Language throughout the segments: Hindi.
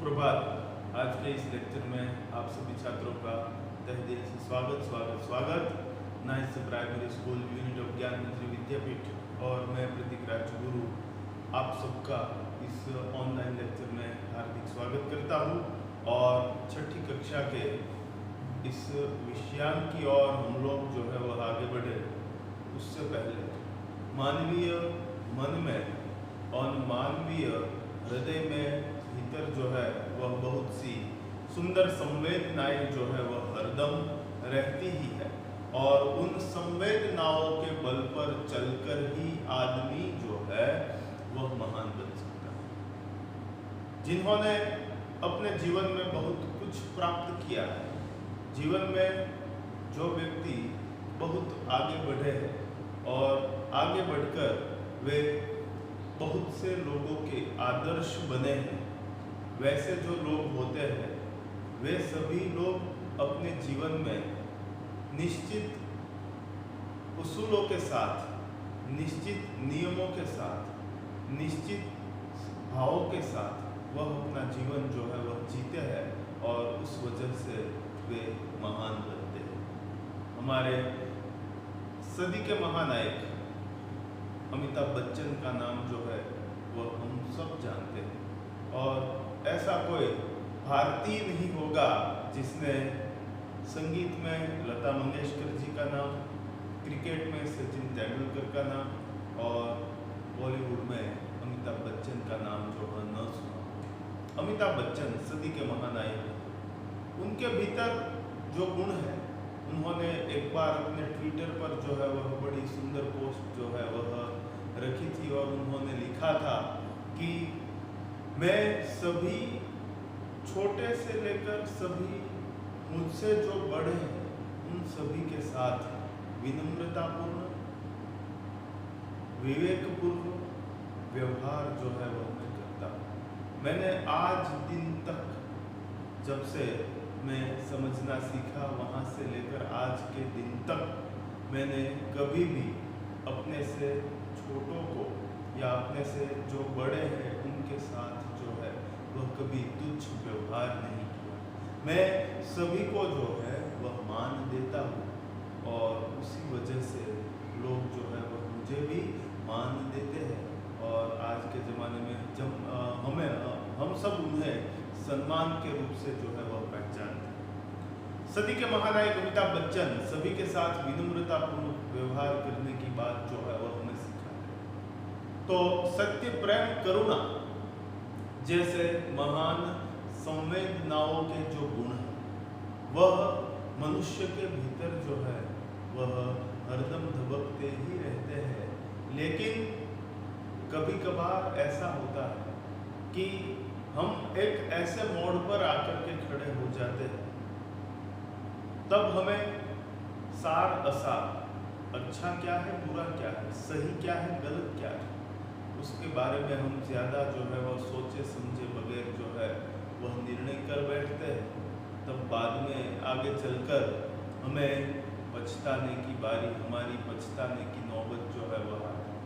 सुप्रभात। आज के इस लेक्चर में आप सभी छात्रों का तहे दिल से स्वागत। Ninth primary school unit of ज्ञान मंत्री विद्यापीठ और मैं प्रतीक राजगुरु आप सबका इस ऑनलाइन लेक्चर में हार्दिक स्वागत करता हूं। और छठी कक्षा के इस विषयांक की ओर हम लोग जो है वह आगे बढ़े उससे पहले मानवीय मन में और मानवीय हृदय में भीतर जो है वह बहुत सी सुंदर संवेदनाएं जो है वह हरदम रहती ही है और उन संवेदनाओं के बल पर चलकर ही आदमी जो है वह महान बन सकता है। जिन्होंने अपने जीवन में बहुत कुछ प्राप्त किया है, जीवन में जो व्यक्ति बहुत आगे बढ़े हैं और आगे बढ़कर वे बहुत से लोगों के आदर्श बने हैं, वैसे जो लोग होते हैं वे सभी लोग अपने जीवन में निश्चित उसूलों के साथ, निश्चित नियमों के साथ, निश्चित भावों के साथ वह अपना जीवन जो है वह जीते हैं और उस वजह से वे महान बनते हैं। हमारे सदी के महानायक अमिताभ बच्चन का नाम जो है वह हम सब जानते हैं और ऐसा कोई भारतीय नहीं होगा जिसने संगीत में लता मंगेशकर जी का नाम, क्रिकेट में सचिन तेंदुलकर का नाम और बॉलीवुड में अमिताभ बच्चन का नाम जो है न सुना। अमिताभ बच्चन सदी के महानायक, उनके भीतर जो गुण है उन्होंने एक बार अपने ट्विटर पर जो है वह बड़ी सुंदर पोस्ट जो है वह रखी थी और उन्होंने लिखा था कि मैं सभी छोटे से लेकर सभी मुझसे जो बड़े हैं उन सभी के साथ विनम्रतापूर्ण, विवेकपूर्ण व्यवहार जो है वह मैं करता हूँ। मैंने आज दिन तक जब से मैं समझना सीखा वहाँ से लेकर आज के दिन तक मैंने कभी भी अपने से छोटों को या अपने से जो बड़े हैं उनके साथ जो है वह कभी तुच्छ व्यवहार नहीं किया। मैं सभी को जो है वह मान देता हूँ और उसी वजह से लोग जो है वह मुझे भी मान देते हैं और आज के ज़माने में जब हम सब उन्हें सम्मान के रूप से जो है वह पहचानते हैं। सदी के महानायक अमिताभ बच्चन सभी के साथ विनम्रतापूर्ण व्यवहार करने की बात जो है वह हमें सिखा है। तो सत्य, प्रेम, करुणा जैसे महान संवेदनाओं के जो गुण हैं वह मनुष्य के भीतर जो है वह हरदम धबकते ही रहते हैं। लेकिन कभी कभार ऐसा होता है कि हम एक ऐसे मोड़ पर आकर के खड़े हो जाते हैं, तब हमें सार असार, अच्छा क्या है, बुरा क्या है, सही क्या है, गलत क्या है, उसके बारे में हम ज़्यादा जो है वह सोचे समझे बगैर जो है वह निर्णय कर बैठते हैं। तब बाद में आगे चलकर हमें पछताने की बारी, हमारी पछताने की नौबत जो है वह आती है।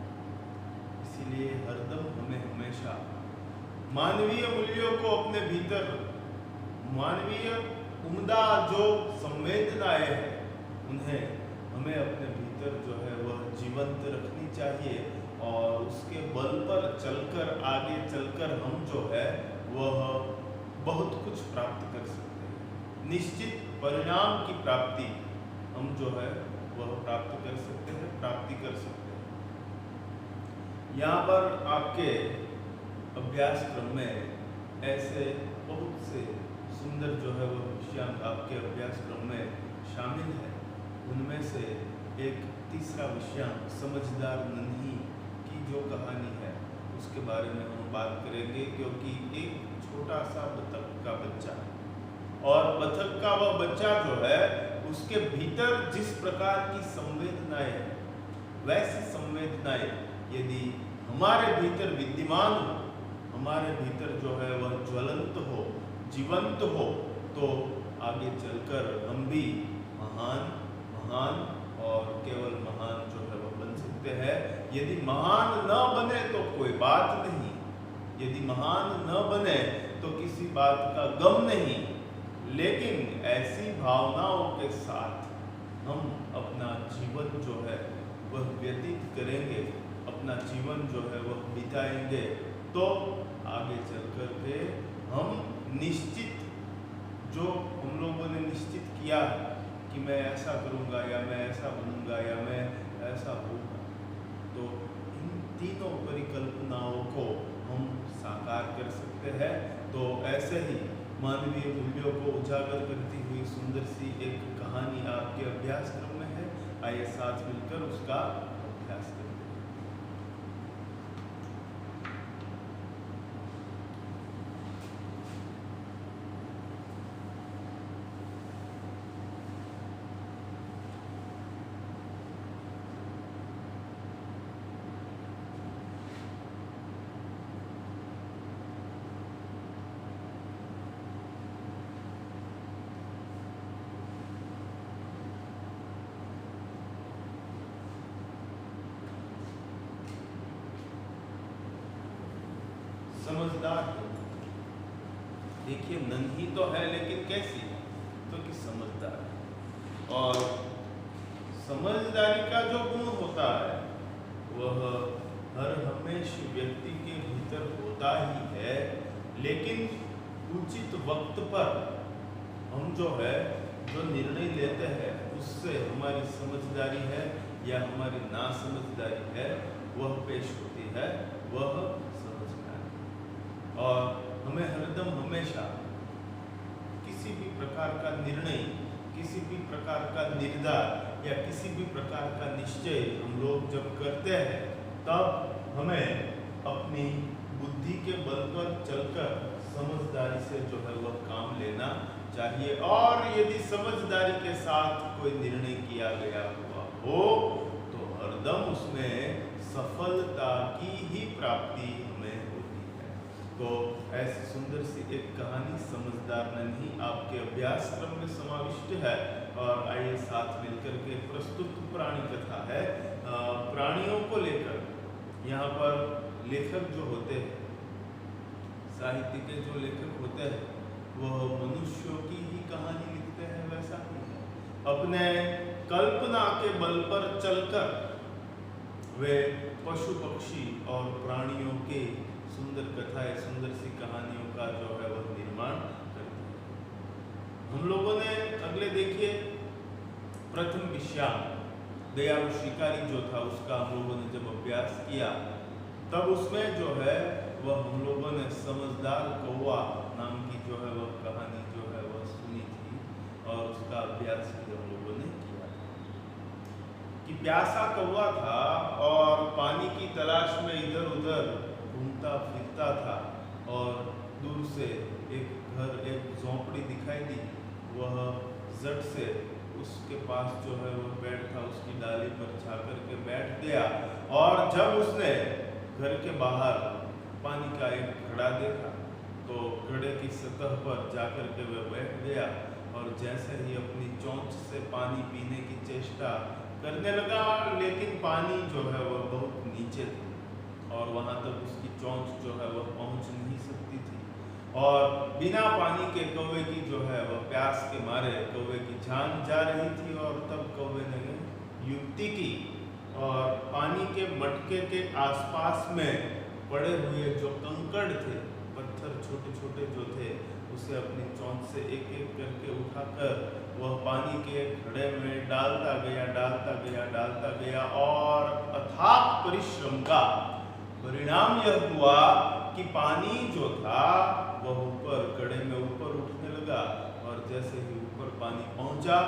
इसीलिए हरदम हमें हमेशा मानवीय मूल्यों को अपने भीतर, मानवीय उम्दा जो संवेदनाएं हैं उन्हें हमें अपने भीतर जो है वह जीवंत रखनी चाहिए और उसके बल पर चलकर आगे चलकर हम जो है वह बहुत कुछ प्राप्त कर सकते हैं। निश्चित परिणाम की प्राप्ति हम जो है वह प्राप्त कर सकते हैं, प्राप्ति कर सकते हैं। यहाँ पर आपके अभ्यासक्रम में ऐसे बहुत से सुंदर जो है वह विषयांक आपके अभ्यासक्रम में शामिल है। उनमें से एक तीसरा विषयांक समझदार नन्ही की जो कहानी है उसके बारे में हम बात करेंगे, क्योंकि एक छोटा सा बतख का बच्चा और बतख का वह बच्चा जो है उसके भीतर जिस प्रकार की संवेदनाएं हैं, वैसी संवेदनाएं यदि हमारे भीतर विद्यमान हो, हमारे भीतर जो है वह ज्वलंत हो, जीवंत हो, तो आगे चलकर हम भी महान और केवल महान जो है वह बन सकते हैं। यदि महान न बने तो कोई बात नहीं, यदि महान न बने तो किसी बात का गम नहीं, लेकिन ऐसी भावनाओं के साथ हम अपना जीवन जो है वह व्यतीत करेंगे, अपना जीवन जो है वह बिताएंगे, तो आगे चल कर के हम निश्चित जो हम लोगों ने निश्चित किया कि मैं ऐसा करूँगा या मैं ऐसा बनूँगा या मैं ऐसा होगा, तो इन तीनों परिकल्पनाओं को हम साकार कर सकते हैं। तो ऐसे ही मानवीय मूल्यों को उजागर करती हुई सुंदर सी एक कहानी आपके अभ्यास क्रम में है। आइए साथ मिलकर उसका अभ्यास करते हैं। समझदार हो, देखिए नन्ही तो है लेकिन कैसी, तो कि समझदार है। और समझदारी का जो गुण होता है वह हर हमेशा व्यक्ति के भीतर होता ही है, लेकिन उचित वक्त पर हम जो है जो निर्णय लेते हैं उससे हमारी समझदारी है या हमारी नासमझदारी है वह पेश होती है, वह समझदारी। और हमें हरदम हमेशा किसी भी प्रकार का निर्णय, किसी भी प्रकार का निर्धार या किसी भी प्रकार का निश्चय हम लोग जब करते हैं, तब हमें अपनी बुद्धि के बल पर चलकर समझदारी से जो है वह काम लेना चाहिए। और यदि समझदारी के साथ कोई निर्णय किया गया हुआ हो तो हरदम उसमें सफलता की ही प्राप्ति हमें होती है। तो ऐसी सुंदर सी एक कहानी समझदार नन्ही आपके अभ्यास क्रम में समाविष्ट है। और आइए साथ मिलकर के प्रस्तुत प्राणी कथा है। प्राणियों को लेकर यहाँ पर लेखक जो होते हैं, साहित्य के जो लेखक होते हैं, वह मनुष्यों की ही कहानी लिखते हैं, वैसा ही है। अपने कल्पना के बल पर चलकर वे पशु पक्षी और प्राणियों के सुंदर कथाएं, सुंदर सी कहानियों का जो है वह निर्माण करते हैं। हम लोगों ने अगले देखिए प्रथम विषयाम दयालु शिकारी जो था उसका हम लोगों ने जब अभ्यास किया, तब उसमें जो है वह हम लोगों ने समझदार कौवा नाम की जो है वह कहानी जो है वह सुनी थी और उसका अभ्यास भी हम लोगों ने किया कि प्यासा कौवा था और पानी की तलाश में इधर उधर घूमता फिरता था और दूर से एक घर, एक झोंपड़ी दिखाई दी। वह झट से उसके पास जो है वह पेड़ था, उसकी डाली पर जाकर के बैठ गया। और जब उसने घर के बाहर पानी का एक घड़ा देखा तो घड़े की सतह पर जाकर के वह बैठ गया और जैसे ही अपनी चोंच से पानी पीने की चेष्टा करने लगा, लेकिन पानी जो है वह बहुत नीचे था और वहां तक उसकी चोंच जो है वह पहुंच नहीं सकती थी। और बिना पानी के कौवे की जो है वह प्यास के मारे कौवे की जान जा रही थी। और तब कौवे ने युक्ति की और पानी के मटके के आसपास में पड़े हुए जो कंकड़ थे, पत्थर छोटे छोटे जो थे, उसे अपनी चोंच से एक एक करके उठाकर वह पानी के घड़े में डालता गया, डालता गया, डालता गया। और अथाक परिश्रम का परिणाम यह हुआ कि पानी जो था वह ऊपर घड़े में ऊपर उठने लगा। और जैसे ही ऊपर पानी पहुंचा,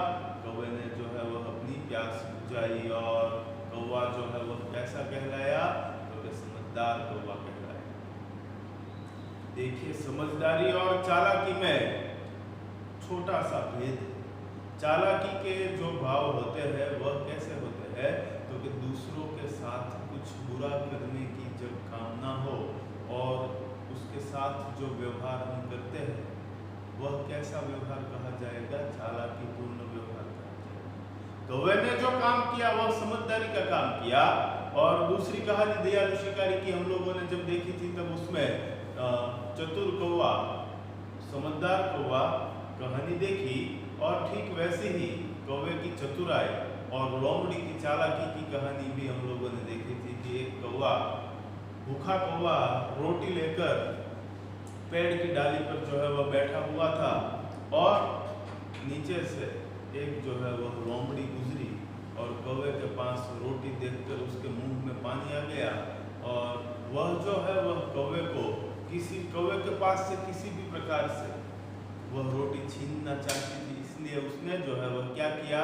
कौवे ने जो है वह अपनी प्यास बुझाई और कौवा जो है वह कैसा कहलाया, तो वह समझदार कौवा कहलाया। देखिए समझदारी और चालाकी में छोटा सा भेद। चालाकी के जो भाव होते हैं वह कैसे होते हैं, तो कि दूसरों के साथ कुछ बुरा करने की जब कामना हो और उसके साथ जो व्यवहार हम करते हैं वह कैसा व्यवहार कहा जाएगा, चालाकीपूर्ण व्यवहार कहा जाएगा। कौवे ने जो काम किया वह समझदारी का काम किया। और दूसरी कहानी दयालु शिकारी की हम लोगों ने जब देखी थी, तब उसमें चतुर कौवा समझदार कौवा कहानी देखी और ठीक वैसे ही कौवे की चतुराई और लोमड़ी की चालाकी की कहानी भी हम लोगों ने देखी थी कि एक कौवा, भूखा कौवा रोटी लेकर पेड़ की डाली पर जो है वह बैठा हुआ था और नीचे से एक जो है वह लोमड़ी गुजरी और कौवे के पास रोटी देखकर उसके मुंह में पानी आ गया और वह जो है वह कौवे के पास से किसी भी प्रकार से वह रोटी छीनना चाहती थी। इसलिए उसने जो है वह क्या किया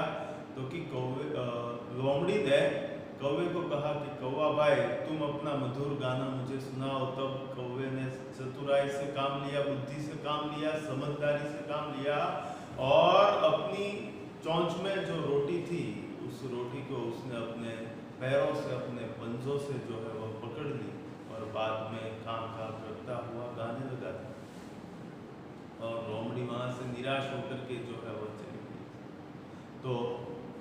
तो कि लोमड़ी ने कौवे को कहा कि कौवा भाई तुम अपना मधुर गाना मुझे सुनाओ। तब कौवे ने चतुराई से काम लिया, बुद्धि से काम लिया, समझदारी से काम लिया और अपनी चोंच में जो रोटी थी उस रोटी को उसने अपने पैरों से, अपने पंजों से जो है वह पकड़ ली और बाद में काम करता हुआ गाने लगा था और लोमड़ी वहाँ से निराश होकर के जो है वह चली गई। तो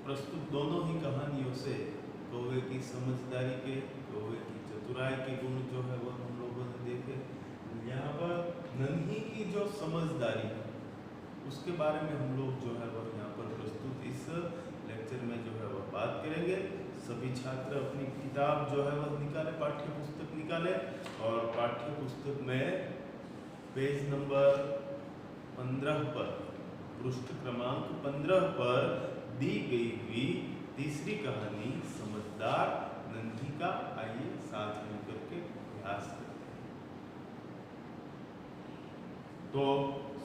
प्रस्तुत दोनों ही कहानियों से कौवे की समझदारी के, कौवे की चतुराई के गुण जो है वह हम लोगों ने देखे। यहाँ पर नन्ही की जो समझदारी है उसके बारे में हम लोग जो है वह यहाँ पर प्रस्तुत इस लेक्चर में जो है वह बात करेंगे। सभी छात्र अपनी किताब जो है वह निकाले, पाठ्य पुस्तक निकाले और पाठ्य पुस्तक में पेज नंबर 15 पर, पृष्ठ क्रमांक 15 पर दी गई हुई तीसरी कहानी समझदार नन्ही का आइए साथ मिलकर के अभ्यास करते हैं। तो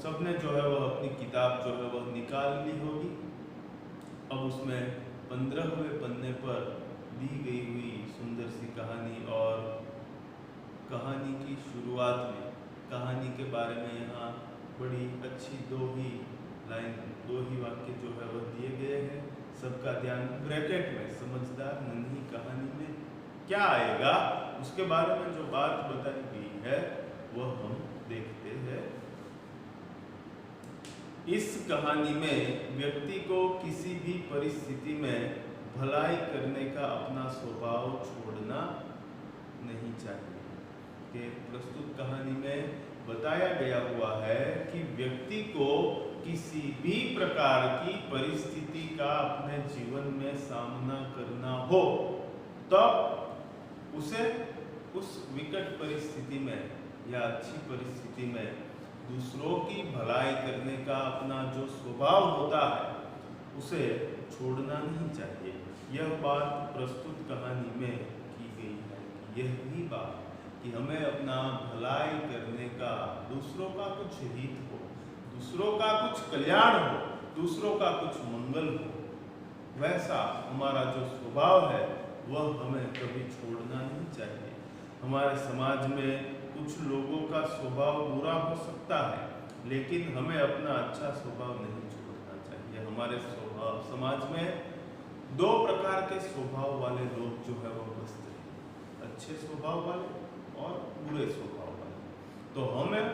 सबने जो है वह अपनी किताब जो है वह निकाल ली होगी। अब उसमें 15वें पन्ने पर दी गई हुई सुंदर सी कहानी और कहानी की शुरुआत में कहानी के बारे में यहाँ बड़ी अच्छी दो ही वाक्य जो है वह दिए गए हैं। सबका ध्यान ब्रैकेट में समझदार नन्ही कहानी में क्या आएगा उसके बारे में जो बात बताई गई है वह हम देखते हैं। इस कहानी में व्यक्ति को किसी भी परिस्थिति में भलाई करने का अपना स्वभाव छोड़ना नहीं चाहिए। कि प्रस्तुत कहानी में बताया गया हुआ है कि व्यक्ति को किसी भी प्रकार की परिस्थिति का अपने जीवन में सामना करना हो तब उसे उस विकट परिस्थिति में या अच्छी परिस्थिति में दूसरों की भलाई करने का अपना जो स्वभाव होता है उसे छोड़ना नहीं चाहिए। यह बात प्रस्तुत कहानी में की गई है। यही बात कि हमें अपना भलाई करने का, दूसरों का कुछ हित हो, दूसरों का कुछ कल्याण हो, दूसरों का कुछ मंगल हो, वैसा हमारा जो स्वभाव है वह हमें कभी छोड़ना नहीं चाहिए। हमारे समाज में कुछ लोगों का स्वभाव बुरा हो सकता है लेकिन हमें अपना अच्छा स्वभाव नहीं छोड़ना चाहिए। हमारे समाज में दो प्रकार के स्वभाव वाले लोग जो है वो बसते हैं, अच्छे स्वभाव वाले और बुरे स्वभाव वाले। तो हमें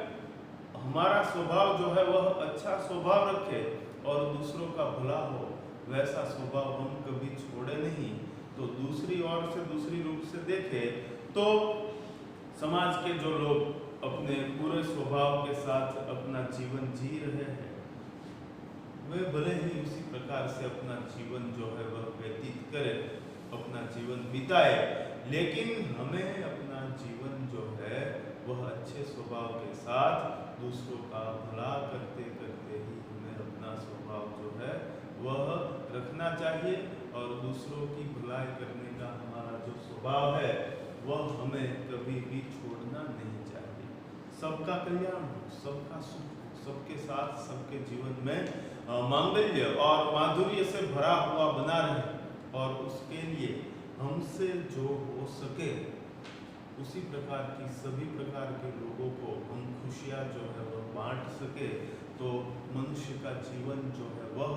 हमारा स्वभाव जो है वह अच्छा स्वभाव रखे और दूसरों का भला हो, वैसा स्वभाव हम कभी छोड़े नहीं। तो दूसरी ओर से, दूसरी रूप से देखें तो समाज के जो लोग अपने बुरे स्वभाव के साथ अपना जीवन जी रहे हैं वे भले ही उसी प्रकार से अपना जीवन जो है वह व्यतीत करे, अपना जीवन बिताए, लेकिन हमें अपना जीवन जो है वह अच्छे स्वभाव के साथ दूसरों का भला करते करते ही हमें अपना स्वभाव जो है वह रखना चाहिए और दूसरों की भलाई करने का हमारा जो स्वभाव है वह हमें कभी भी छोड़ना नहीं चाहिए। सबका कल्याण हो, सबका सुख हो, सबके साथ सबके जीवन में मांगल्य और माधुर्य से भरा हुआ बना रहे और उसके लिए हमसे जो हो सके उसी प्रकार की सभी प्रकार के लोगों को हम खुशियाँ जो है वह बांट सके तो मनुष्य का जीवन जो है वह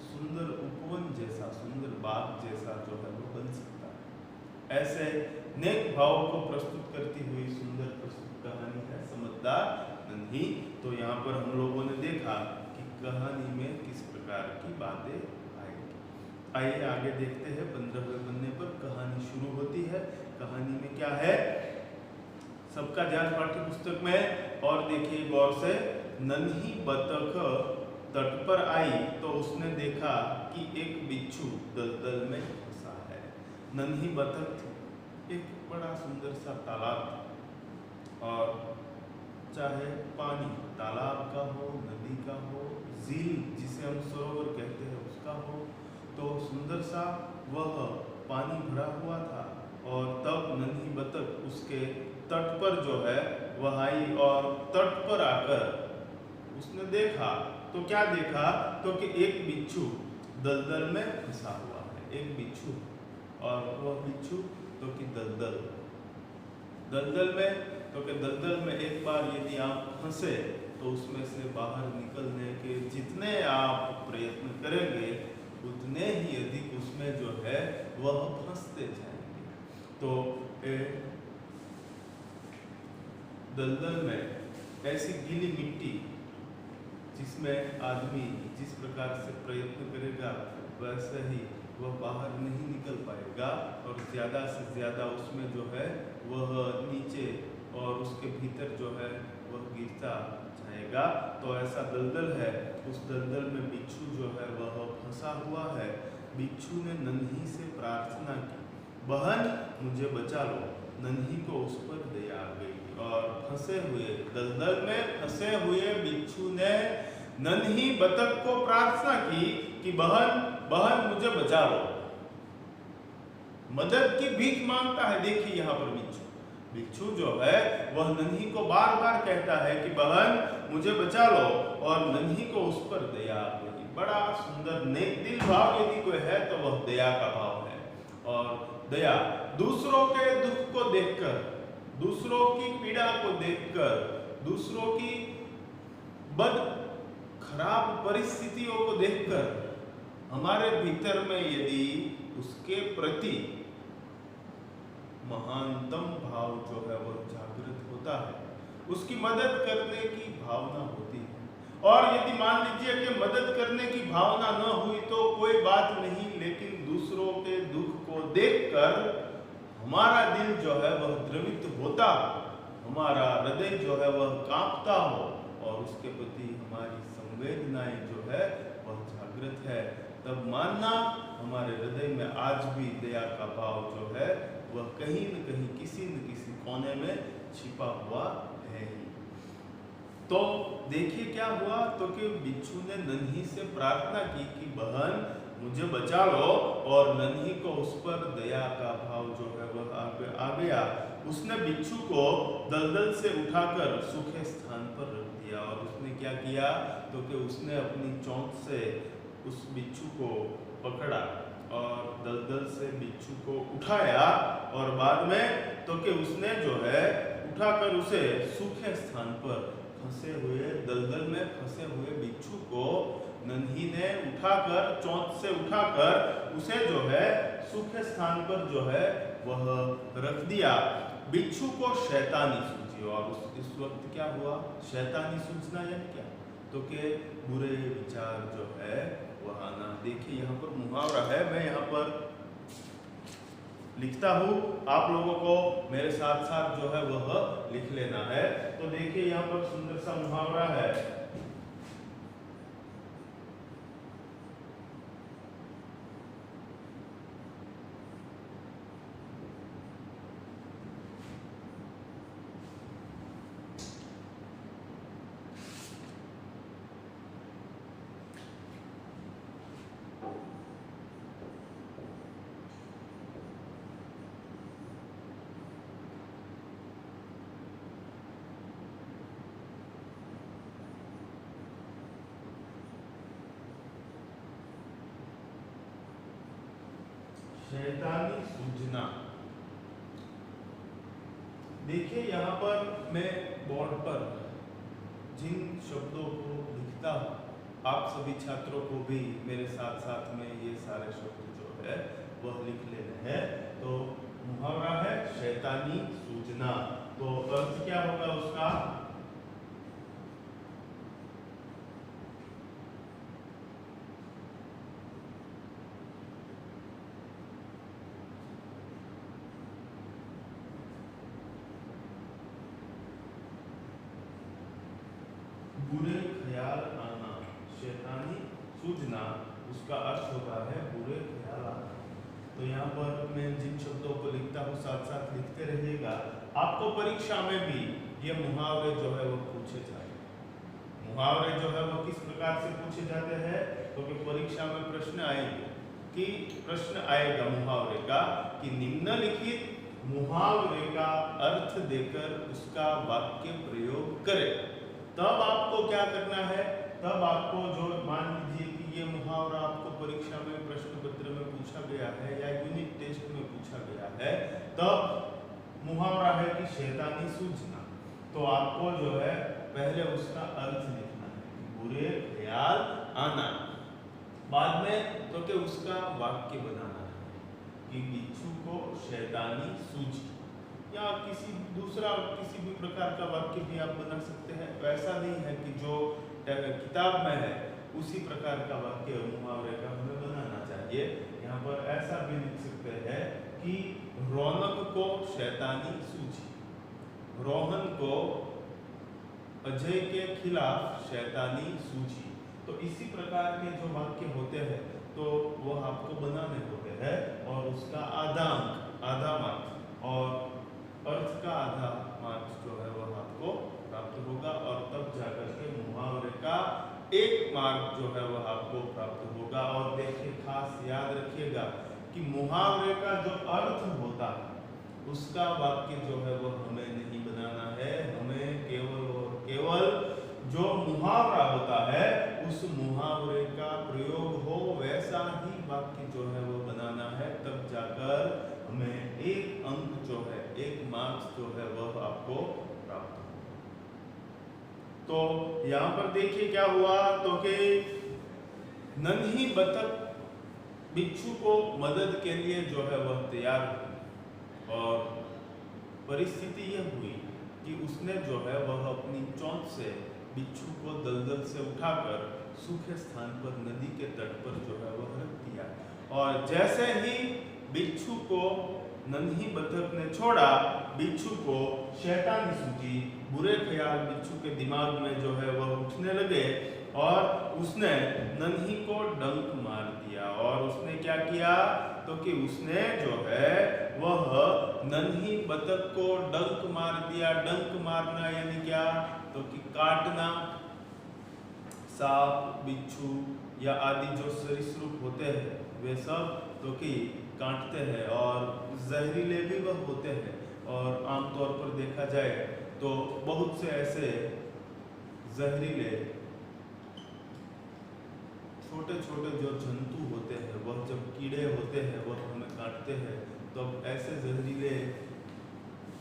सुंदर उपवन जैसा, सुंदर बाग जैसा जो है वो बन सकता है। ऐसे नेक भाव को प्रस्तुत करती हुई सुंदर प्रस्तुत कहानी है समझदार नन्ही। तो यहाँ पर हम लोगों ने देखा कि कहानी में किस प्रकार की बातें आएगी। आइए आगे देखते हैं। 15वें पन्ने पर कहानी शुरू होती है। कहानी में क्या है, सबका ध्यान पाठ्य पुस्तक में और देखिए गौर से। नन्ही बतख तट पर आई तो उसने देखा कि एक बिच्छू दलदल में फंसा है। नन्ही बतख थी, एक बड़ा सुंदर सा तालाब था और चाहे पानी तालाब का हो, नदी का हो, झील जिसे हम सरोवर कहते हैं उसका हो, तो सुंदर सा वह पानी भरा हुआ था। और तब नन्ही बतख उसके तट पर जो है वह आई और तट पर आकर उसने देखा तो क्या देखा तो कि एक बिच्छू दलदल में फंसा हुआ है। एक बिच्छू, और वह बिच्छू तो कि दलदल में, तो कि दलदल में एक बार यदि आप फंसे तो उसमें से बाहर निकलने के जितने आप प्रयत्न करेंगे उतने ही अधिक उसमें जो है वह फंसते जाएंगे। तो दलदल में ऐसी गीली मिट्टी जिसमें आदमी जिस प्रकार से प्रयत्न करेगा वैसे ही वह बाहर नहीं निकल पाएगा और ज़्यादा से ज़्यादा उसमें जो है वह नीचे और उसके भीतर जो है वह गिरता जाएगा। तो ऐसा दलदल है, उस दलदल में बिच्छू जो है वह फंसा हुआ है। बिच्छू ने नन्ही से प्रार्थना की, बहन मुझे बचा लो। नन्ही को उस पर दया आ गई और फंसे हुए दलदल में फंसे हुए बिच्छू ने नन्ही बतख को प्रार्थना की कि बहन मुझे बचा लो। मदद की भीख मांगता है। देखिए यहाँ पर बिच्छू जो है वह नन्ही को बार बार कहता है कि बहन मुझे बचा लो, और नन्ही को उस पर दया आ गई। बड़ा सुंदर नेक दिल भाव यदि कोई है तो वह दया का भाव है। और दया दूसरों के दुख को देखकर, दूसरों की पीड़ा को देखकर, दूसरों की खराब परिस्थितियों को देखकर हमारे भीतर में यदि उसके प्रति महानतम भाव जो है वह जागृत होता है, उसकी मदद करने की भावना होती है। और यदि मान लीजिए कि मदद करने की भावना न हुई तो कोई बात नहीं, लेकिन दूसरों के दुख को देखकर हमारा दिल जो है वह द्रवित होता, हमारा हृदय जो है वह कांपता हो और उसके प्रति हमारी संवेदनाएं जो है वह जागृत है, तब मानना हमारे हृदय में आज भी दया का भाव जो है वह कहीं न कहीं किसी न किसी कोने में छिपा हुआ है ही। तो देखिए क्या हुआ तो कि बिच्छू ने नन्ही से प्रार्थना की कि बहन मुझे बचा लो, और नन्ही को उस पर दया का भाव जो है वह आ गया। उसने बिच्छू को दलदल से उठाकर सूखे स्थान पर रख दिया और उसने क्या किया तो कि उसने अपनी चोंच से उस बिच्छू को पकड़ा और दलदल से बिच्छू को उठाया, और बाद में तो कि उसने जो है उठाकर उसे सूखे स्थान पर फंसे हुए दलदल में फंसे हुए बिच्छू को नन्ही ने उठाकर चोंच से उठाकर उसे जो है सूखे स्थान पर जो है वह रख दिया। बिच्छू को शैतानी सूझी, और इस वक्त क्या हुआ, शैतानी सूझना यानी क्या तो कि बुरे विचार जो है वह आना। देखिए यहाँ पर मुहावरा है, मैं यहाँ पर लिखता हूँ, आप लोगों को मेरे साथ साथ जो है वह लिख लेना है। तो देखिए यहाँ पर सुंदर सा मुहावरा है, शैतानी सूझना। देखिए यहाँ पर मैं बोर्ड पर जिन शब्दों को लिखता हूँ, आप सभी छात्रों को भी मेरे साथ साथ में ये सारे शब्द जो है वह लिख लेने हैं। तो मुहावरा है शैतानी सूझना, तो अर्थ क्या होगा उसका, बुरे सूझना, उसका अर्थ होता है बुरे ख्याल आना। तो यहाँ पर मैं जिन शब्दों को लिखता हूँ साथ साथ लिखते रहिएगा। आपको परीक्षा में भी ये मुहावरे जो है वो पूछे जाते हैं। मुहावरे जो है वो किस प्रकार से पूछे जाते हैं, क्योंकि तो परीक्षा में प्रश्न आएगा मुहावरे का कि निम्नलिखित मुहावरे का अर्थ देकर उसका वाक्य प्रयोग करें। तब आपको क्या करना है, तब आपको जो मान लीजिए कि ये मुहावरा आपको परीक्षा में प्रश्न पत्र में पूछा गया है या यूनिट टेस्ट में पूछा गया है, तब मुहावरा है कि शैतानी सूझना, तो आपको जो है पहले उसका अर्थ लिखना है कि बुरे ख्याल आना, बाद में तो कि उसका वाक्य बनाना है कि बिच्छू को शैतानी सूझी, या किसी भी प्रकार का वाक्य भी आप बना सकते हैं। वैसा नहीं है कि जो किताब में है उसी प्रकार का वाक्य मुहावरे का हमें बनाना चाहिए। यहाँ पर ऐसा भी लिख सकते हैं कि रौनक को शैतानी सूझी, रोहन को अजय के खिलाफ शैतानी सूझी। तो इसी प्रकार के जो वाक्य होते हैं तो वो आपको बनाने होते हैं और उसका आधा मार्क्स और अर्थ का आधा मार्क्स जो है वह आपको प्राप्त होगा, और तब जाकर के मुहावरे का 1 मार्क जो है वह आपको प्राप्त होगा। और देखिए, खास याद रखिएगा कि मुहावरे का जो अर्थ होता है उसका वाक्य जो है वह हमें नहीं बनाना है, हमें केवल और केवल जो मुहावरा होता है उस मुहावरे का प्रयोग हो वैसा ही वाक्य जो है वो बनाना है, तब जाकर हमें 1 अंक जो है 1 मार्क्स जो है वह आपको प्राप्त हो। तो यहाँ पर देखिए क्या हुआ, तो कि नन्ही बतख बिच्छू को मदद के लिए जो है वह तैयार हुई, और परिस्थिति यह हुई कि उसने जो है वह अपनी चोंच से बिच्छू को दलदल से उठाकर सूखे स्थान पर नदी के तट पर जो है वह रख दिया। और जैसे ही बिच्छू को नन्ही बतख ने छोड़ा, बिच्छू को शैतानी सूझी, बुरे ख्याल बिच्छू के दिमाग में जो है वह उठने लगे, और उसने नन्ही को डंक मार दिया। और उसने क्या किया, तो कि उसने जो है वह नन्ही बतख को डंक मार दिया। डंक मारना यानी क्या, तो कि काटना। सांप, बिच्छू या आदि जो सरीसृप होते हैं वे सब तो कि काटते हैं और जहरीले भी वह होते हैं। और आमतौर पर देखा जाए तो बहुत से ऐसे जहरीले छोटे छोटे जो जंतु होते हैं, वह जब कीड़े होते हैं वह हमें काटते हैं, तो ऐसे जहरीले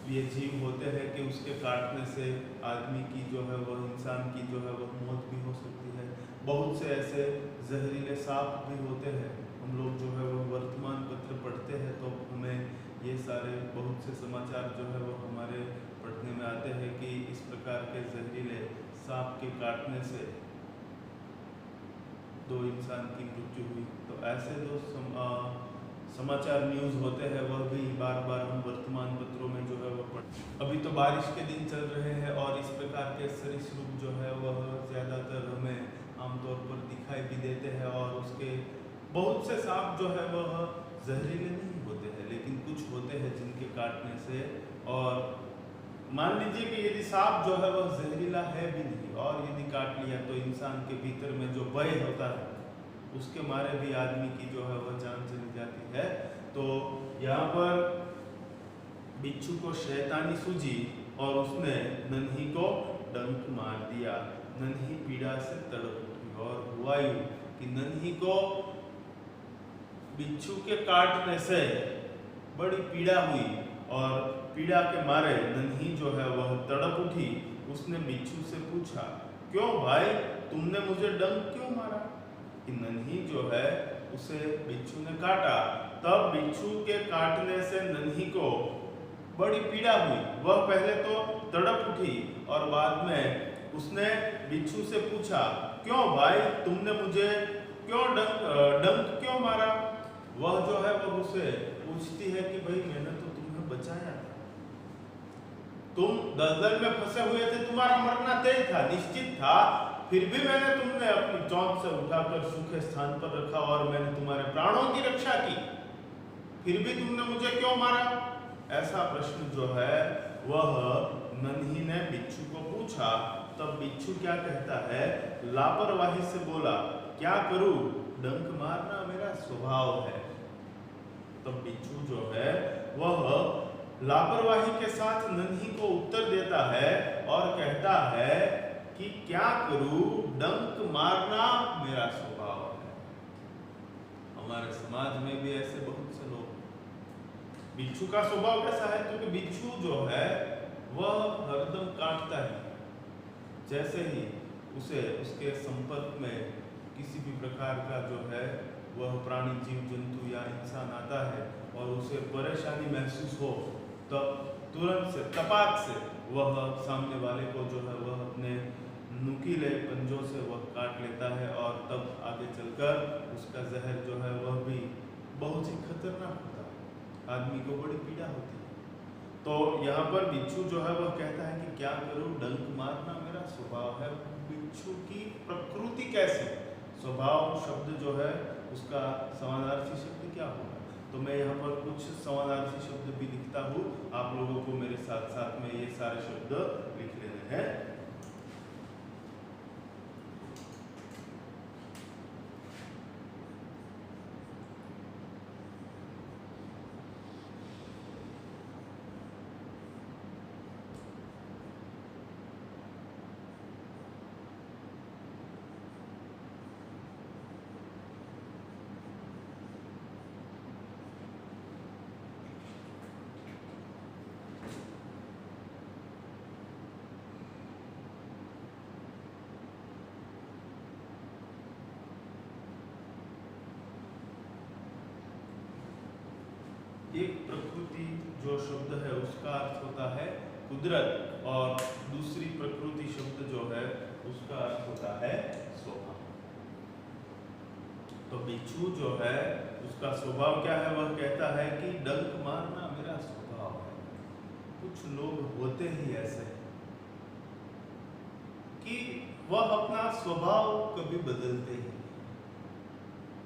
ये जीव होते हैं कि उसके काटने से आदमी की जो है वह इंसान की जो है वह मौत भी हो सकती है। बहुत से ऐसे जहरीले सांप भी होते हैं। हम लोग जो है वह वर्तमान पत्र पढ़ते हैं तो हमें ये सारे बहुत से समाचार जो है वो हमारे पढ़ने में आते हैं कि इस प्रकार के जहरीले सांप के काटने से 2 इंसान की मृत्यु हुई। तो ऐसे जो समाचार न्यूज़ होते हैं वह भी बार बार हम वर्तमान पत्रों में जो है वह अभी तो बारिश के दिन चल रहे हैं और इस प्रकार के सरीसृप जो है वह ज़्यादातर हमें आमतौर पर दिखाई भी देते हैं। और उसके बहुत से सांप जो है वह जहरीले नहीं होते हैं, लेकिन कुछ होते हैं जिनके काटने से, और मान लीजिए कि यदि सांप जो है वह जहरीला है भी नहीं और यदि काट लिया तो इंसान के भीतर में जो भय होता है उसके मारे भी आदमी की जो है वह जान चली जाती है। तो यहाँ पर बिच्छू को शैतानी सूझी और उसने नन्ही को डंक मार दिया। नन्ही पीड़ा से तड़प उठी और हुआ यूं कि नन्ही को बिच्छू के काटने से बड़ी पीड़ा हुई और पीड़ा के मारे नन्ही जो है वह तड़प उठी। उसने बिच्छू से पूछा, क्यों भाई तुमने मुझे डंक क्यों मारा? कि नन्ही जो है उसे बिच्छू ने काटा। तब बिच्छू के काटने से नन्ही को बड़ी पीड़ा हुई, वह पहले तो तड़प उठी और बाद में उसने बिच्छू से पूछा, क्यों भाई तुमने मुझे क्यों डंक क्यों मारा? वह जो है वह उसे पूछती है कि भाई मैंने तो तुम्हें बचाया था, तुम दलदल में फंसे हुए थे, तुम्हारा मरना तय था, निश्चित था, फिर भी मैंने तुमने अपनी चौंच से उठाकर सूखे स्थान पर रखा और मैंने तुम्हारे प्राणों की रक्षा की, फिर भी तुमने मुझे क्यों मारा? ऐसा प्रश्न जो है वह नन्ही ने बिच्छू को पूछा। तब बिच्छू क्या कहता है, लापरवाही से बोला, क्या करूं, डंक मारना मेरा स्वभाव है। तब बिच्छू जो है वह लापरवाही के साथ नन्ही को उत्तर देता है और कहता है कि क्या करूं, डंक मारना मेरा स्वभाव है। हमारे समाज में भी ऐसे बहुत से लोग। बिच्छू का स्वभाव कैसा है? क्योंकि बिच्छू जो है वह हरदम काटता है। जैसे ही उसे उसके संपर्क में किसी भी प्रकार का जो है वह प्राणी, जीव जंतु या इंसान आता है और उसे परेशानी महसूस हो, तो तुरंत से तपाक से वह सामने वाले को जो है वह अपने नुकीले पंजों से वह काट लेता है और तब आगे चलकर उसका जहर जो है वह भी बहुत ही खतरनाक होता है, आदमी को बड़ी पीड़ा होती है। तो यहाँ पर बिच्छू जो है वह कहता है कि क्या करूं, डंक मारना मेरा स्वभाव है। बिच्छू की प्रकृति कैसी? स्वभाव शब्द जो है उसका समानार्थी शब्द क्या होगा? तो मैं यहाँ पर कुछ समानार्थी शब्द भी लिखता हूँ, आप लोगों को मेरे साथ साथ में ये सारे शब्द लिख लेने हैं। एक प्रकृति जो शब्द है उसका अर्थ होता है कुदरत और दूसरी प्रकृति शब्द जो है उसका अर्थ होता है स्वभाव। तो बिच्छू जो है उसका स्वभाव क्या है? वह कहता है कि डंक मारना मेरा स्वभाव है। कुछ लोग होते ही ऐसे कि वह अपना स्वभाव कभी बदलते ही।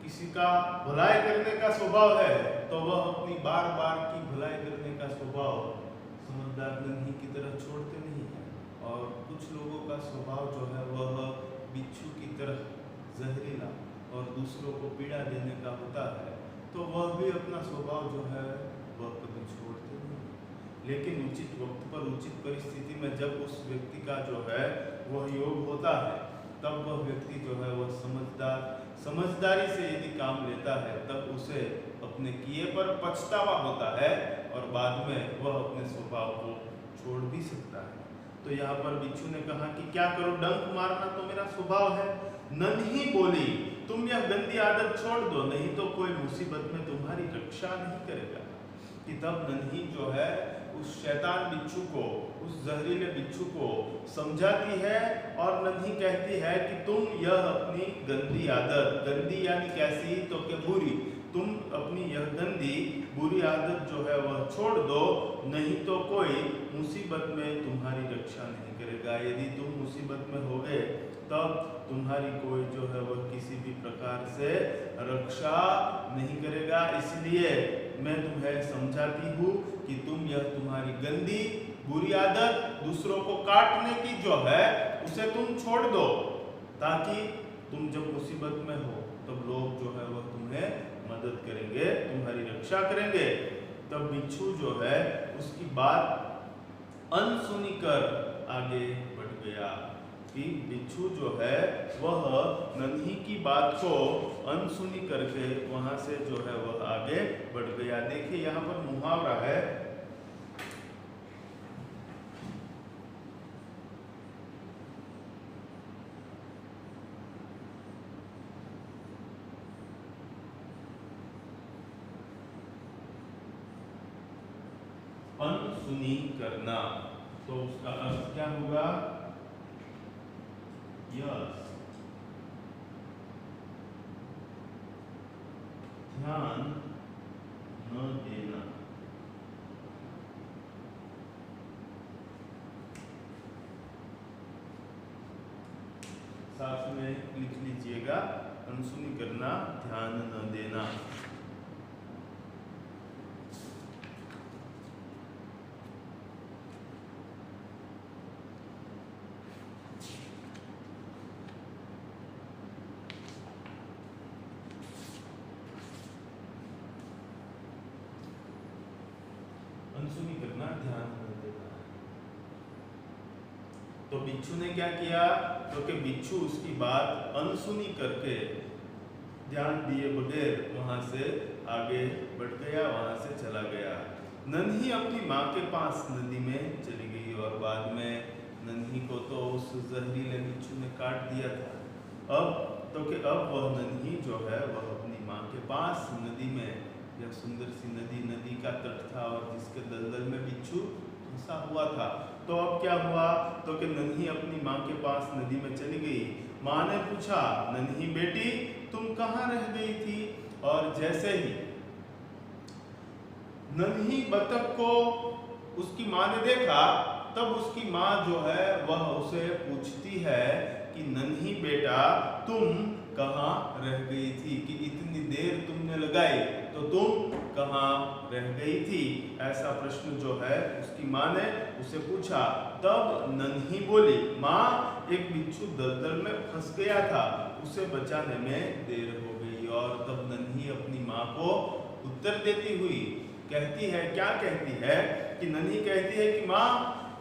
किसी का भलाई करने का स्वभाव है तो वह अपनी बार बार की भलाई करने का स्वभाव समझदार नन्ही की तरह छोड़ते नहीं है। और कुछ लोगों का स्वभाव जो है वह बिच्छू की तरह जहरीला और दूसरों को पीड़ा देने का होता है, तो वह भी अपना स्वभाव जो है वह कभी छोड़ते नहीं। लेकिन उचित वक्त पर उचित परिस्थिति में जब उस व्यक्ति का जो है वह योग होता है, तब वह व्यक्ति जो है वह समझदारी से यदि काम लेता है, तब उसे अपने किए पर पछतावा होता है और बाद में वह अपने स्वभाव को छोड़ भी सकता है। तो यहाँ पर बिच्छू ने कहा कि क्या करो, डंक मारना तो मेरा स्वभाव है। नन्ही बोली, तुम यह गंदी आदत छोड़ दो, नहीं तो कोई मुसीबत में तुम्हारी रक्षा नहीं करेगा। कि तब नन्ही जो है उस शैतान बिच्छू को, उस जहरीले बिच्छू को समझाती है और नन्ही कहती है कि तुम यह अपनी गंदी आदत, गंदी यानी कैसी, तो क्या बुरी, तुम अपनी यह गंदी बुरी आदत जो है वह छोड़ दो, नहीं तो कोई मुसीबत में तुम्हारी रक्षा नहीं करेगा। यदि तुम मुसीबत में हो गए तब तुम्हारी कोई जो है वह किसी भी प्रकार से रक्षा नहीं करेगा। इसलिए मैं तुम्हें समझाती हूँ कि तुम यह तुम्हारी गंदी बुरी आदत दूसरों को काटने की जो है उसे तुम छोड़ दो, ताकि तुम जब मुसीबत में हो तब लोग जो है वह तुम्हें मदद करेंगे, तुम्हारी रक्षा करेंगे। तब बिच्छू जो है उसकी बात अनसुनी कर आगे बढ़ गया। कि बिच्छू जो है वह नन्ही की बात को अनसुनी करके वहां से जो है वह आगे बढ़ गया। देखिए यहाँ पर मुहावरा है, अनसुनी करना, तो उसका अर्थ क्या होगा? यस, ध्यान न देना। साथ में लिख लीजिएगा, अनसुनी करना, ध्यान न देना। अनसुनी करना, ध्यान न देना। तो बिच्छू ने क्या किया, तो कि बिच्छू उसकी बात अनसुनी करके ध्यान दिए बगैर वहां से आगे बढ़ गया, वहां से चला गया। नन्ही अपनी माँ के पास नदी में चली गई और बाद में नन्ही को तो उस जहरीले बिच्छू ने काट दिया था। अब वह नन्ही जो है वह अपनी माँ के पास नदी में, यह सुंदर सी नदी का तट था और जिसके दलदल में बिच्छू फंसा हुआ था। तो अब क्या हुआ, तो कि नन्ही अपनी माँ के पास नदी में चली गई। माँ ने पूछा, नन्ही बेटी तुम कहाँ रह गई थी? और जैसे ही नन्ही बतख को उसकी माँ ने देखा, तब उसकी माँ जो है वह उसे पूछती है कि नन्ही बेटा तुम कहाँ रह गई थी, कि इतनी देर तुमने लगाई तो तुम कहाँ रह गई थी? ऐसा प्रश्न जो है उसकी माँ ने उसे पूछा। तब नन्ही बोली, माँ एक बिच्छू दलदल में फंस गया था, उसे बचाने में देर हो गई। और तब नन्ही अपनी माँ को उत्तर देती हुई कहती है, क्या कहती है कि नन्ही कहती है कि माँ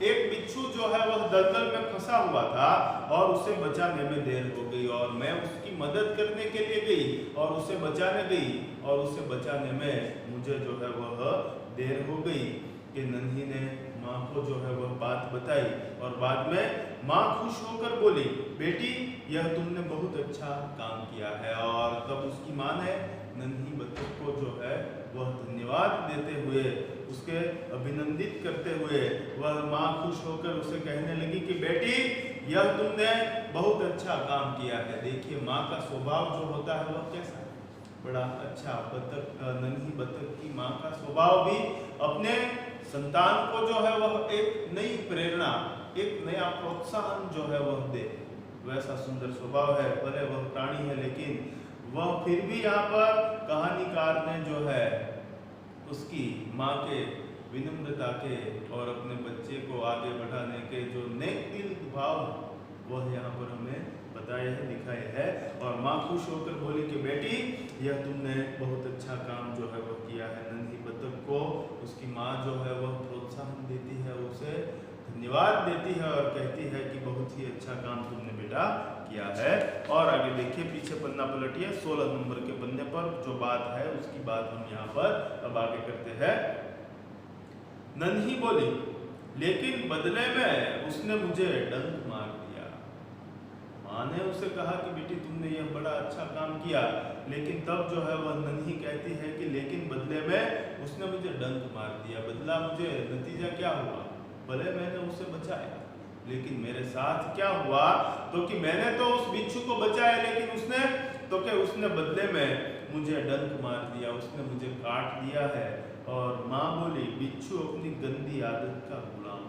एक बिच्छू जो है वह दलदल में फंसा हुआ था और उसे बचाने में देर हो गई और मैं उसकी मदद करने के लिए गई और उसे बचाने गई और उसे बचाने में मुझे जो है वह देर हो गई। कि नन्ही ने माँ को जो है वह बात बताई और बाद में माँ खुश होकर बोली, बेटी यह तुमने बहुत अच्छा काम किया है। और तब उसकी माँ ने नन्ही बतख को जो है वह धन्यवाद देते हुए, उसके अभिनंदित करते हुए, वह माँ खुश होकर उसे कहने लगी कि बेटी यह तुमने बहुत अच्छा काम किया है। देखिए माँ का स्वभाव जो होता है वह कैसा है, बड़ा अच्छा। नन्ही बतख की माँ का स्वभाव भी अपने संतान को जो है वह एक नई प्रेरणा, एक नया प्रोत्साहन जो है वह दे, वैसा सुंदर स्वभाव है। भले वह प्राणी है लेकिन वह फिर भी यहाँ पर कहानीकार ने जो है उसकी माँ के विनम्रता के और अपने बच्चे को आगे बढ़ाने के जो नेक दिल भाव वह यहाँ पर हमें बताए हैं, दिखाए हैं। और माँ खुश होकर बोली कि बेटी यह तुमने बहुत अच्छा काम जो है वह किया है। नन्ही बतख को उसकी माँ जो है वह प्रोत्साहन देती है, उसे धन्यवाद देती है और कहती है कि बहुत ही अच्छा काम तुमने बेटा किया है। और आगे देखिए, पीछे पन्ना पलटिए, 16 नंबर के पन्ने पर जो बात है उसकी बात हम यहाँ पर अब आगे करते हैं। नन्ही बोली, लेकिन बदले में उसने मुझे डंक मार दिया। माँ ने उसे कहा कि बेटी तुमने यह बड़ा अच्छा काम किया, लेकिन तब जो है वह नन्ही कहती है कि लेकिन बदले में उसने मुझे डंक मार दिया। बदला मुझे नतीजा क्या हुआ, भले मैंने उसे बचाया लेकिन मेरे साथ क्या हुआ, तो कि मैंने तो उस बिच्छू को बचाया लेकिन उसने बदले में मुझे डंक मार दिया, उसने मुझे काट दिया है। और माँ बोली, बिच्छू अपनी गंदी आदत का गुलाम।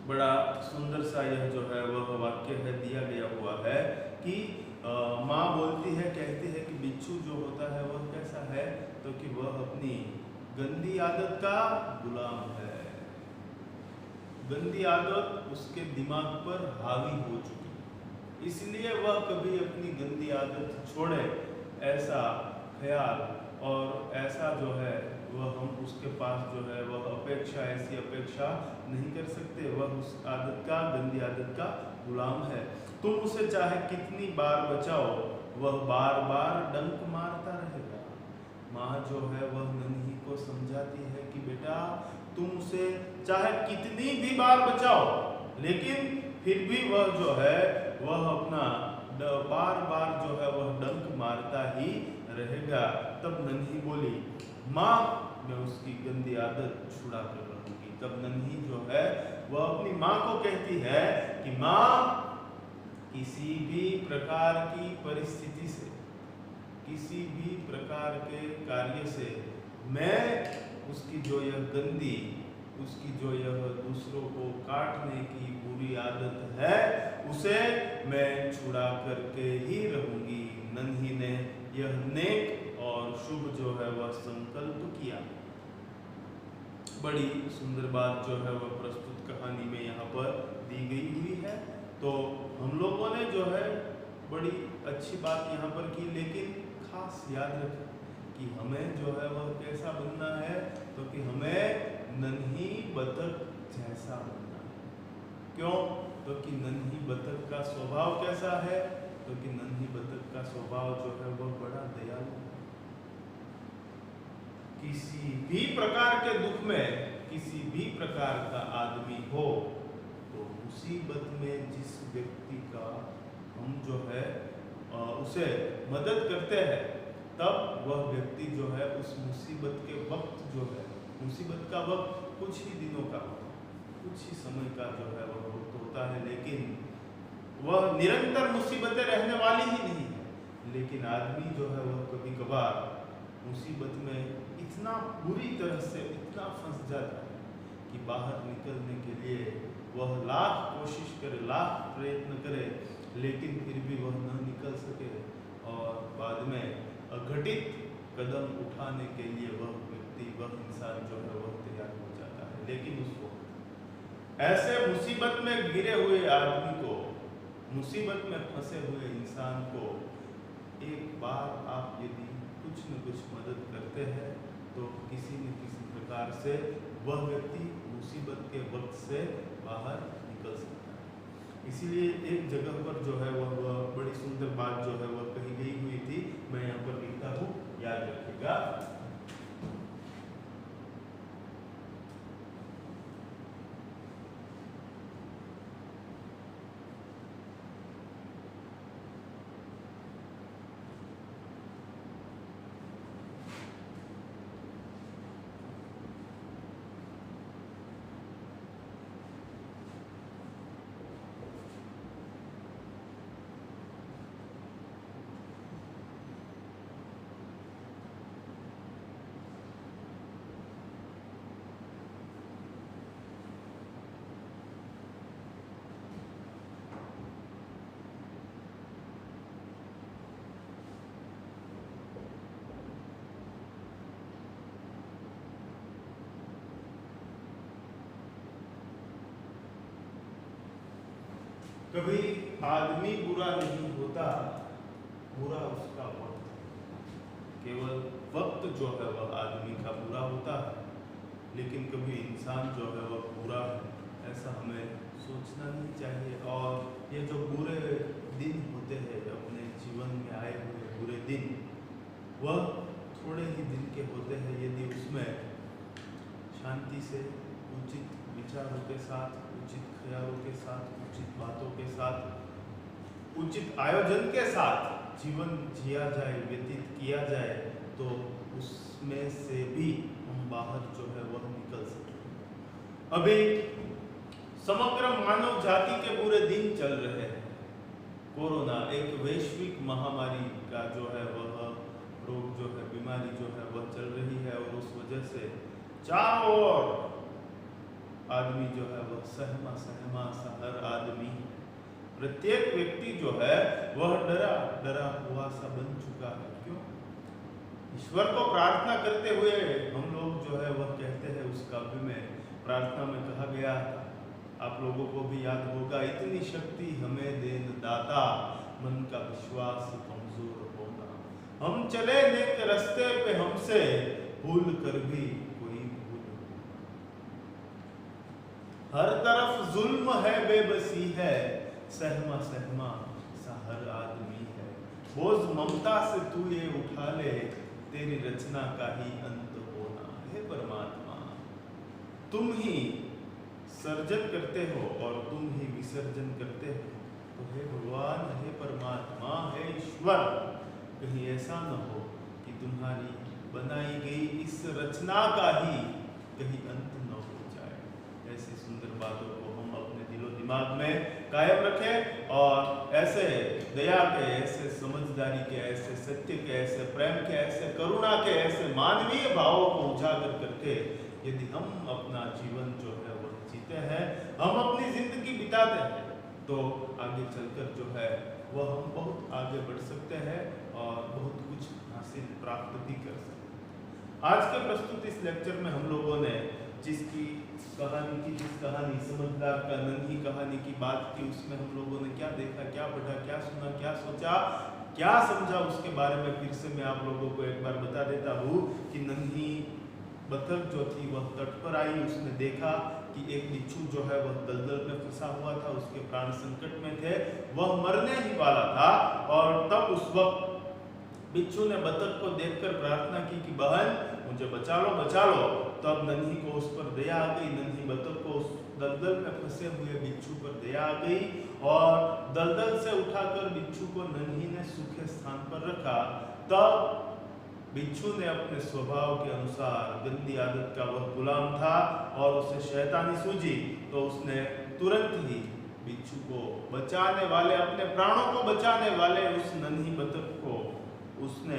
बड़ा सुंदर सा यह जो है वह वाक्य है, दिया गया हुआ है कि माँ बोलती है, कहती है कि बिच्छू जो होता है वह कैसा है, तो कि वह अपनी गंदी आदत का गुलाम है। गंदी आदत उसके दिमाग पर हावी हो चुकी, इसलिए वह कभी अपनी गंदी आदत छोड़े ऐसा ख्याल और ऐसा जो है वह हम उसके पास जो है वह अपेक्षा, ऐसी अपेक्षा नहीं कर सकते। वह उस आदत का, गंदी आदत का गुलाम है। तुम उसे चाहे कितनी बार बचाओ वह बार बार डंक मारता रहेगा। माँ जो है वह नन्ही को समझाती है कि बेटा तुम उसे चाहे कितनी भी बार बचाओ लेकिन फिर भी वह जो है वह अपना बार बार जो है वह डंक मारता ही रहेगा। तब नन्ही बोली, माँ मैं उसकी गंदी आदत छुड़ा कर रहूंगी। तब नन्ही जो है वह अपनी माँ को कहती है कि माँ किसी भी प्रकार की परिस्थिति से, किसी भी प्रकार के कार्य से मैं उसकी जो यह गंदी, उसकी जो यह दूसरों को काटने की बुरी आदत है उसे मैं छुड़ा करके ही रहूंगी। नन्ही ने यह नेक और शुभ जो है वह संकल्प किया। बड़ी सुंदर बात जो है वह प्रस्तुत कहानी में यहाँ पर दी गई हुई है। तो हम लोगों ने जो है बड़ी अच्छी बात यहाँ पर की, लेकिन खास याद रखें कि हमें जो है वह कैसा बनना है, तो कि हमें नन्ही बतख जैसा बनना है। क्यों? तो कि नन्ही बतख का स्वभाव कैसा है? तो कि नन्ही बतख का स्वभाव जो है वह बड़ा दयालु है। किसी भी प्रकार के दुख में किसी भी प्रकार का आदमी हो, तो मुसीबत में जिस व्यक्ति का हम जो है उसे मदद करते हैं, तब वह व्यक्ति जो है उस मुसीबत के वक्त जो है, मुसीबत का वक्त कुछ ही दिनों का होता है, कुछ ही समय का जो है वह वक्त होता है, लेकिन वह निरंतर मुसीबतें रहने वाली ही नहीं है। लेकिन आदमी जो है वह कभी कभार मुसीबत में इतना बुरी तरह से इतना फंस जाता है कि बाहर निकलने के लिए वह लाख कोशिश करे, लाख प्रयत्न करे, लेकिन फिर भी वह न निकल सके और बाद में अघटित कदम उठाने के लिए वह व्यक्ति, वह इंसान जो है वह तैयार हो जाता है। लेकिन उसको ऐसे मुसीबत में घिरे हुए आदमी को, मुसीबत में फंसे हुए इंसान को एक बार आप यदि कुछ न कुछ मदद करते हैं, तो किसी न किसी प्रकार से वह व्यक्ति मुसीबत के वक्त से बाहर निकल सकता है। इसीलिए एक जगह पर जो है वह बड़ी सुंदर बात जो है वह कही गई हुई थी, मैं यहाँ पर लिखता हूँ, याद रखिएगा। कभी आदमी बुरा नहीं होता, बुरा उसका वक्त। केवल वक्त जो है वह आदमी का बुरा होता है, लेकिन कभी इंसान जो है वह बुरा है, ऐसा हमें सोचना नहीं चाहिए। और ये जो बुरे दिन होते हैं अपने जीवन में आए हुए बुरे दिन, वह थोड़े ही दिन के होते हैं यदि उसमें शांति से, उचित विचारों के साथ, उचित ख्यालों के साथ, उचित बातों के साथ, उचित आयोजन के साथ जीवन जिया जाए, व्यतीत किया जाए, तो उसमें से भी हम बाहर जो है वह निकल सकते। अभी समग्र मानव जाति के बुरे दिन चल रहे हैं। कोरोना एक वैश्विक महामारी का जो है वह रोग जो है, बीमारी जो है वह चल रही है, और उस वजह से चारों ओर आदमी जो है वह सहमा सहमा सा हर आदमी, प्रत्येक व्यक्ति जो है वह डरा डरा हुआ सा बन चुका है। क्यों? ईश्वर को प्रार्थना करते हुए हम लोग जो है वह कहते हैं, उस काव्य में प्रार्थना में कहा गया, आप लोगों को भी याद होगा, इतनी शक्ति हमें देन दाता, मन का विश्वास कमजोर होना, हम चले नेक रास्ते पे, हमसे भूल कर भी कोई भूल, हर तरफ जुल्म है, बेबसी है, सहमा सहमा सा हर आदमी है, बोझ ममता से तू ये उठा ले, तेरी रचना का ही अंत होना। हे परमात्मा, तुम ही सर्जन करते हो और तुम ही विसर्जन करते हो, तो हे भगवान, हे परमात्मा, हे ईश्वर, कहीं ऐसा न हो कि तुम्हारी बनाई गई इस रचना का ही कहीं अंत न हो जाए। ऐसी सुंदर बातों को हम अपने दिलो दिमाग में कायम रखें, और ऐसे दया के, ऐसे समझदारी के, ऐसे सत्य के, ऐसे प्रेम के, ऐसे करुणा के, ऐसे मानवीय भावों को उजागर करके यदि हम अपना जीवन जो है वह जीते हैं, हम अपनी जिंदगी बिताते हैं, तो आगे चलकर जो है वह हम बहुत आगे बढ़ सकते हैं और बहुत कुछ हासिल प्राप्त भी कर सकते हैं। आज के प्रस्तुत इस लेक्चर में हम लोगों ने जिस कहानी समझदार का नन्ही कहानी की बात की, उसमें हम लोगों ने क्या देखा, क्या पढ़ा, क्या सुना, क्या सोचा, क्या समझा, उसके बारे में फिर से मैं आप लोगों को एक बार बता देता हूँ कि नन्ही बतख जो थी वह तट पर आई। उसने देखा कि एक बिच्छू जो है वह दलदल में फंसा हुआ था, उसके प्राण संकट में थे, वह मरने ही वाला था। और तब उस वक्त बिच्छू ने बतख को देखकर प्रार्थना की कि बहन मुझे बचा लो, बचा लो। तब नन्ही को उस पर दया आ गई, नन्ही बतख को उस दलदल में फंसे हुए बिच्छू पर दया आ गई और दलदल से उठाकर बिच्छू को नन्ही ने सूखे स्थान पर रखा। तब बिच्छू ने अपने स्वभाव के अनुसार, गंदी आदत का वह गुलाम था और उसे शैतानी सूझी, तो उसने तुरंत ही बिच्छू को बचाने वाले, अपने प्राणों को बचाने वाले उस नन्ही बतख को उसने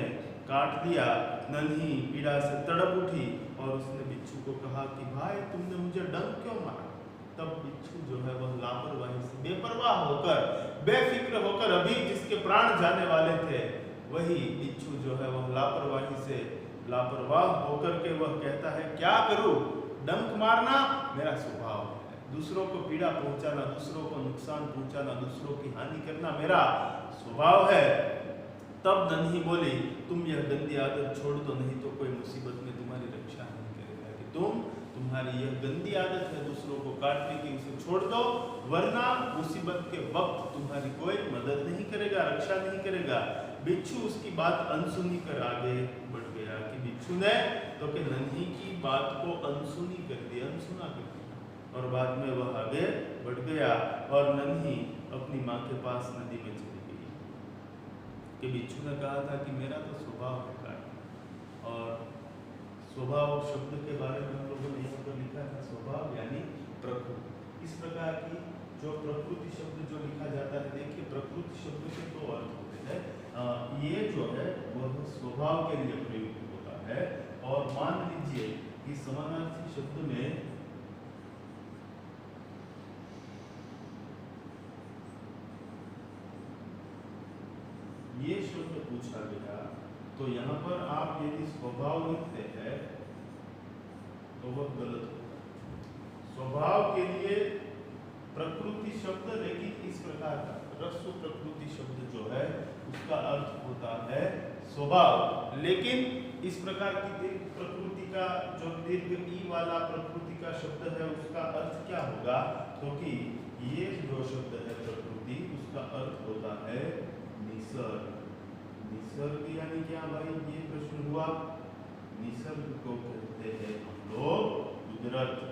काट दिया। नन्ही पीड़ा से तड़प उठी और उसने बिच्छू को कहा कि भाई तुमने मुझे डंक क्यों मारा। तब बिच्छू जो है वह लापरवाही से, बेपरवाह होकर, बेफिक्र होकर, अभी जिसके प्राण जाने वाले थे वही बिच्छू जो है वह लापरवाही से, लापरवाह होकर के वह कहता है क्या करूं, डंक मारना मेरा स्वभाव है, दूसरों को पीड़ा पहुंचाना, दूसरों को नुकसान पहुंचाना, दूसरों की हानि करना मेरा स्वभाव है। तब नन्ही बोली तुम यह गंदी आदत छोड़ दो, नहीं तो कोई मुसीबत में तुम्हारी रक्षा नहीं करेगा। कि तुम्हारी यह गंदी आदत है दूसरों को काटने की, उसे छोड़ दो, वरना मुसीबत के वक्त तुम्हारी कोई मदद नहीं करेगा, रक्षा नहीं करेगा। बिच्छू उसकी बात अनसुनी कर आगे बढ़ गया। कि बिच्छू ने तो कि नन्ही की बात को अनसुनी कर दिया, अनसुना कर दिया और बाद में वह आगे बढ़ गया और नन्ही अपनी माँ के पास नदी में चली गई। कि बिच्छू ने कहा था कि मेरा तो स्वभाव है काटना, और स्वभाव शब्द के बारे में हम लोगों ने यहाँ पर लिखा था, स्वभाव यानी प्रकृति। इस प्रकार की जो प्रकृति शब्द जो लिखा जाता है, देखिए प्रकृति शब्द के दो अर्थ होते हैं। ये जो है वह स्वभाव के लिए प्रयुक्त होता है और मान लीजिए कि समानार्थी शब्द में ये शब्द पूछा गया, तो यहाँ पर आप यदि स्वभाव लिखते हैं तो वह गलत होगा। स्वभाव के लिए प्रकृति शब्द, लेकिन इस प्रकार का रस्व प्रकृति शब्द जो है उसका अर्थ होता है स्वभाव। लेकिन इस प्रकार की दीर्घ प्रकृति का जो दीर्घ ई वाला प्रकृति का शब्द है उसका अर्थ क्या होगा, क्योंकि ये जो शब्द है प्रकृति उसका अर्थ होता है निसर्ग। निसर्ग यानी क्या भाई, ये प्रश्न हुआ। निसर्ग को कहते हैं हम लोग कुदरत।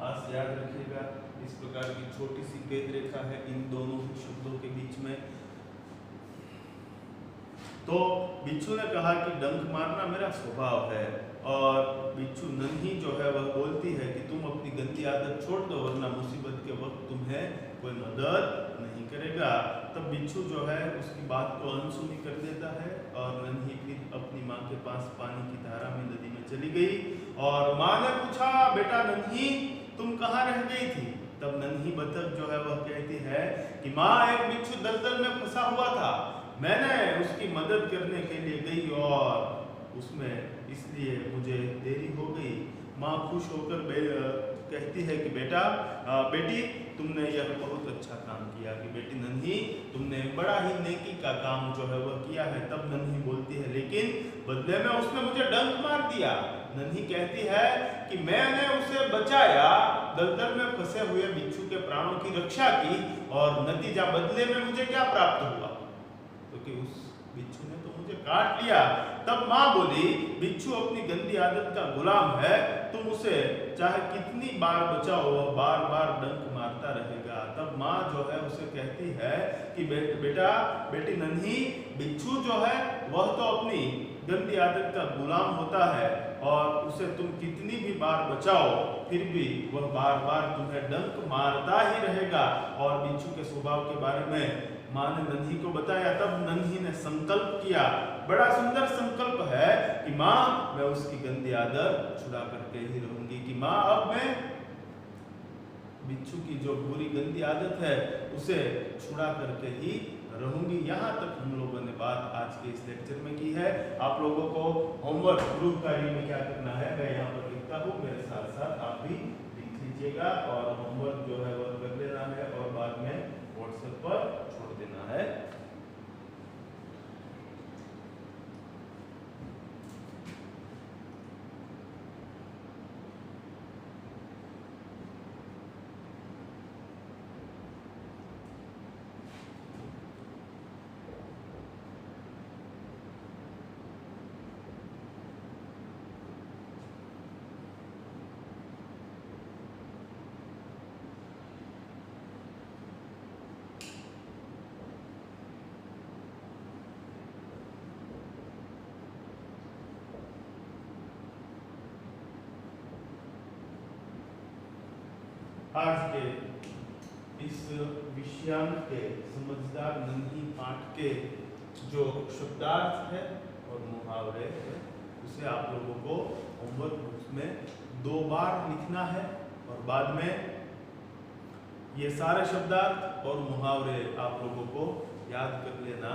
आज याद रखिएगा, इस प्रकार की छोटी सी भेद रेखा है इन दोनों ही शब्दों के बीच में। तो बिच्छू ने कहा कि डंक मारना मेरा स्वभाव है, और बिच्छू नन्ही जो है वह बोलती है कि तुम अपनी गंदी आदत छोड़ दो, वरना मुसीबत के वक्त तुम्हें कोई मदद नहीं करेगा। तब बिच्छू जो है उसकी बात को अनसुनी कर देता है और नन्ही फिर अपनी माँ के पास पानी की धारा में नदी में चली गई। और माँ ने पूछा बेटा नन्ही तुम कहाँ रह गई थी। तब नन्ही बतख जो है वह कहती है कि माँ एक बिच्छू दलदल में फंसा हुआ था, मैंने उसकी मदद करने के लिए गई और उसमें इसलिए मुझे देरी हो गई। माँ खुश होकर कहती है कि बेटी तुमने यह बहुत अच्छा काम किया। कि बेटी नन्ही तुमने बड़ा ही नेकी का काम जो है वह किया है। तब नन्ही बोलती है लेकिन बदले में उसने मुझे डंक मार दिया। नन्ही कहती है कि मैंने उसे बचाया, दलदल में फंसे हुए बिच्छू के प्राणों की रक्षा की, और नतीजा बदले में मुझे क्या प्राप्त हुआ, क्योंकि उस बिच्छू ने तो मुझे काट लिया। तब माँ बोली बिच्छू अपनी गंदी आदत का गुलाम है, तुम उसे चाहे कितनी बार बचाओ वह बार बार डंक मारता रहेगा। तब माँ जो है उसे कहती है कि बेटा बेटी नन्ही, बिच्छू जो है वह तो अपनी गंदी आदत का गुलाम होता है और उसे तुम कितनी भी बार बचाओ फिर भी वह बार बार तुम्हें डंक मारता ही रहेगा। और बिच्छू के स्वभाव के बारे में माँ ने नन्ही को बताया। तब नन्ही ने संकल्प किया, बड़ा सुंदर संकल्प है कि माँ मैं उसकी गंदी आदत छुड़ा करके ही रहूंगी, कि माँ अब मैं बिच्छू की जो बुरी गंदी आदत है उसे छुड़ा करके ही रहूंगी। यहाँ तक हम लोगों ने बात आज के इस लेक्चर में की है। आप लोगों को होमवर्क गृह कार्य में क्या करना है मैं यहाँ पर लिखता हूँ, मेरे साथ साथ आप भी लिख लीजिएगा और होमवर्क जो है वह कर लेना है और बाद में व्हाट्सएप पर छोड़ देना है। आज के इस विषयांक के समझदार नन्ही पाठ के जो शब्दार्थ है और मुहावरे है उसे आप लोगों को होमवर्क बुक्स में 2 बार लिखना है और बाद में ये सारे शब्दार्थ और मुहावरे आप लोगों को याद कर लेना।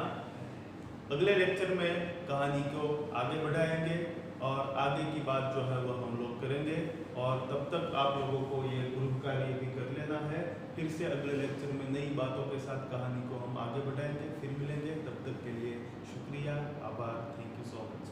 अगले लेक्चर में कहानी को आगे बढ़ाएंगे और आगे की बात जो है वह हम लोग करेंगे और तब तक आप लोगों को ये गृह कार्य भी कर लेना है। फिर से अगले लेक्चर में नई बातों के साथ कहानी को हम आगे बढ़ाएंगे, फिर मिलेंगे। तब तक के लिए शुक्रिया, आभार, थैंक यू सो मच।